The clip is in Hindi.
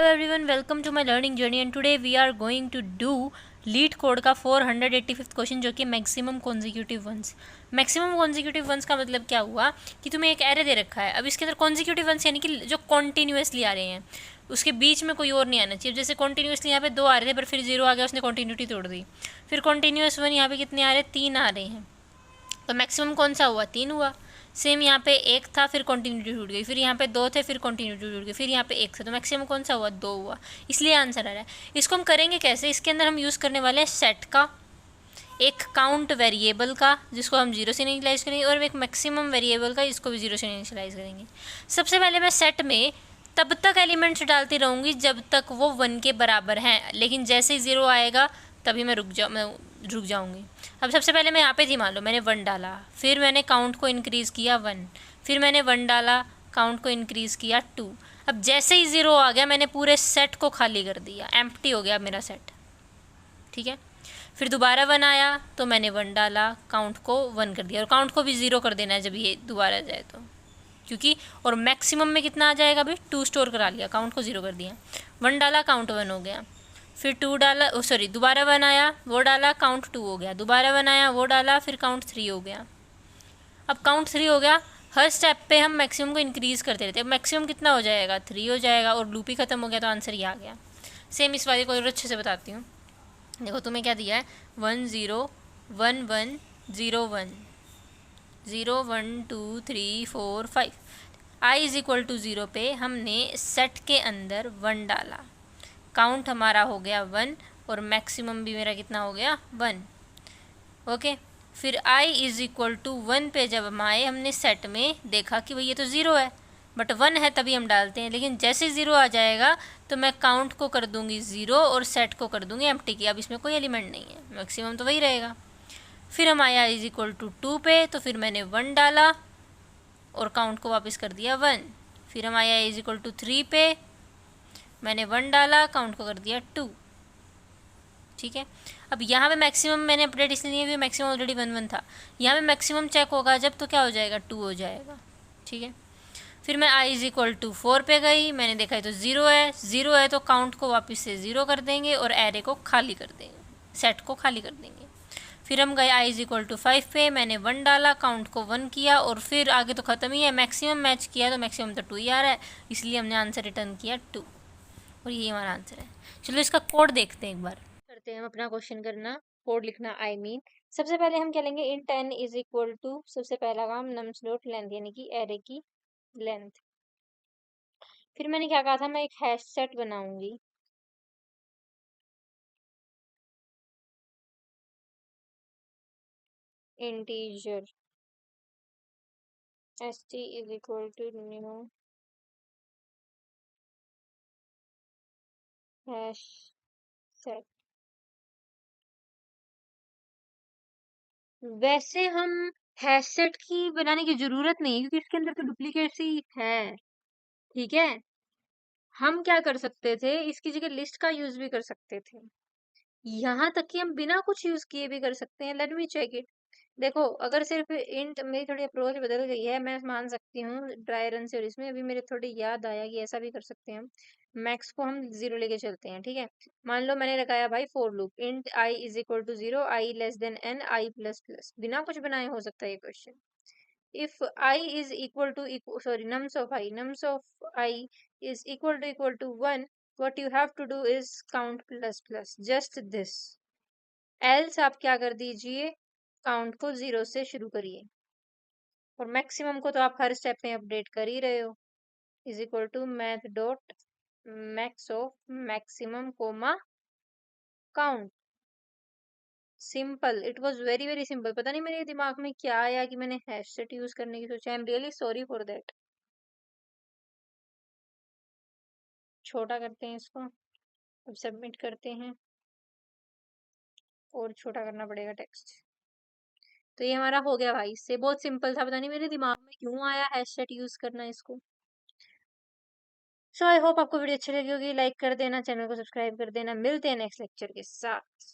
Hello everyone, welcome to my learning journey and today we are going to do LeetCode का 485th क्वेश्चन जो कि maximum consecutive ones. Maximum consecutive ones का मतलब क्या हुआ कि तुम्हें एक एरे दे रखा है। अब इसके अंदर कॉन्जिक्यूटिव वंस यानी कि जो कॉन्टीन्यूसली आ रहे हैं, उसके बीच में कोई और नहीं आना चाहिए। जैसे कॉन्टीन्यूसली यहाँ पे 2 आ रहे थे पर फिर 0 आ गया, उसने कॉन्टीन्यूटी तोड़ दी। फिर कॉन्टीन्यूस 1 यहाँ पे कितने आ रहे, 3 आ रहे हैं, तो मैक्सिमम कौन सा हुआ, 3 हुआ। सेम यहाँ पे 1 था, फिर कंटिन्यूटी टूट गई, फिर यहाँ पे 2 थे, फिर कंटिन्यूटी टूट गई, फिर यहाँ पे 1 था, तो मैक्सिमम कौन सा हुआ, 2 हुआ, इसलिए आंसर आ रहा है। इसको हम करेंगे कैसे, इसके अंदर हम यूज़ करने वाले हैं सेट का, एक काउंट वेरिएबल का जिसको हम 0 से इनिशियलाइज करेंगे, और एक मैक्सिमम वेरिएबल का जिसको भी 0 से इनिशियलाइज करेंगे। सबसे पहले मैं सेट में तब तक एलिमेंट्स डालती रहूँगी जब तक वो 1 के बराबर हैं, लेकिन जैसे ही 0 आएगा तभी मैं रुक जाऊँगी। अब सबसे पहले मैं यहाँ पे थी, मान लो मैंने 1 डाला, फिर मैंने काउंट को इंक्रीज़ किया 1, फिर मैंने 1 डाला, काउंट को इंक्रीज़ किया 2। अब जैसे ही 0 आ गया मैंने पूरे सेट को खाली कर दिया, एम्प्टी हो गया मेरा सेट, ठीक है। फिर दोबारा 1 आया तो मैंने 1 डाला, काउंट को 1 कर दिया, और काउंट को भी 0 कर देना है जब ये दोबारा जाए तो, क्योंकि और मैक्सिमम में कितना आ जाएगा अभी, 2 स्टोर करा लिया, काउंट को 0 कर दिया। 1 डाला, काउंट 1 हो गया, फिर 2 डाला, दोबारा 1 आया, वो डाला, काउंट 2 हो गया, दोबारा 1 आया, वो डाला, फिर काउंट 3 हो गया। अब काउंट 3 हो गया, हर स्टेप पे हम मैक्सिमम को इंक्रीज़ करते रहते हैं। अब मैक्सिमम कितना हो जाएगा, 3 हो जाएगा, और लूप ही ख़त्म हो गया, तो आंसर ये आ गया। सेम इस वाले को और अच्छे से बताती हूँ। देखो तुम्हें क्या दिया है, 1 0 1 1 0 1 0 1 2 3 4 5। आई इज़ इक्वल टू 0 पे हमने सेट के अंदर 1 डाला, काउंट हमारा हो गया 1, और मैक्सिमम भी मेरा कितना हो गया, 1। ओके, फिर i इज़ इक्वल टू 1 पे जब हम आए, हमने सेट में देखा कि भाई ये तो 0 है, बट 1 है तभी हम डालते हैं, लेकिन जैसे 0 आ जाएगा तो मैं काउंट को कर दूंगी 0 और सेट को कर दूंगी एम्प्टी की। अब इसमें कोई एलिमेंट नहीं है, मैक्सिमम तो वही रहेगा। फिर हम आया इज़ इक्वल टू 2 पे, तो फिर मैंने 1 डाला और काउंट को वापस कर दिया 1। फिर हम आया इज़ इक्वल टू 3 पे, मैंने 1 डाला, काउंट को कर दिया 2, ठीक है। अब यहाँ पे मैक्सिमम मैंने अपडेट इसलिए नहीं है, मैक्सिमम ऑलरेडी 1 1 था। यहाँ पे मैक्सिमम चेक होगा जब, तो क्या हो जाएगा, 2 हो जाएगा, ठीक है। फिर मैं i इज़ इक्वल टू 4 पे गई, मैंने देखा है तो 0 है, 0 है तो काउंट को वापस से 0 कर देंगे और एरे को खाली कर देंगे, सेट को खाली कर देंगे। फिर हम गए i इज़ इक्वल टू 5 पे, मैंने 1 डाला, काउंट को 1 किया, और फिर आगे तो ख़त्म ही है, मैक्सिमम मैच किया तो मैक्सिमम तो 2 ही आ रहा है, इसलिए हमने आंसर रिटर्न किया 2, और यही हमारा आंसर है। चलो इसका कोड देखते हैं एक बार, करते हैं हम अपना क्वेश्चन करना, कोड लिखना आई मीन। सबसे पहले हम क्या लेंगे, int n is equal to, सबसे पहला काम नम्स डॉट लेंथ यानी कि एरे की लेंथ। फिर मैंने क्या कहा था, मैं एक हैश सेट बनाऊंगी, integer st is equal to new hash set. वैसे हम हैश सेट की बनाने की जरूरत नहीं, क्योंकि इसके अंदर तो डुप्लीकेट ही है, ठीक है। हम क्या कर सकते थे, इसकी जगह लिस्ट का यूज भी कर सकते थे, यहाँ तक कि हम बिना कुछ यूज किए भी कर सकते हैं। Let me check it. देखो अगर सिर्फ इंट, मेरी थोड़ी अप्रोच बदल गई है, मैं मान सकती हूँ ड्राई रन से, और इसमें अभी मेरे थोड़ी याद आया कि ऐसा भी कर सकते हैं हम। मैक्स को हम 0 लेके चलते हैं, ठीक है। मान लो मैंने लगाया भाई for loop, int i is equal to 0, i less than n, i plus plus, बिना कुछ बनाए हो सकता है ये question. if I is equal to nums of I is equal to 1, what you have to do is count plus plus, just this। else आप क्या कर दीजिए, काउंट को 0 से शुरू करिए, और मैक्सिमम को तो आप हर स्टेप में अपडेट कर ही रहे हो, is equal to math dot max of maximum comma count. Simple, it was very very simple. पता नहीं मेरे दिमाग में क्या आया कि मैंने हैश सेट यूज करने की सोचा, I am really sorry for that. छोटा करते हैं इसको, अब सबमिट करते हैं, और छोटा करना पड़ेगा टेक्स्ट। तो ये हमारा हो गया भाई, इससे बहुत सिंपल था, पता नहीं मेरे दिमाग में क्यों आया हैशटैग यूज करना इसको। सो आई होप आपको वीडियो अच्छी लगी होगी, लाइक कर देना, चैनल को सब्सक्राइब कर देना, मिलते हैं नेक्स्ट लेक्चर के साथ।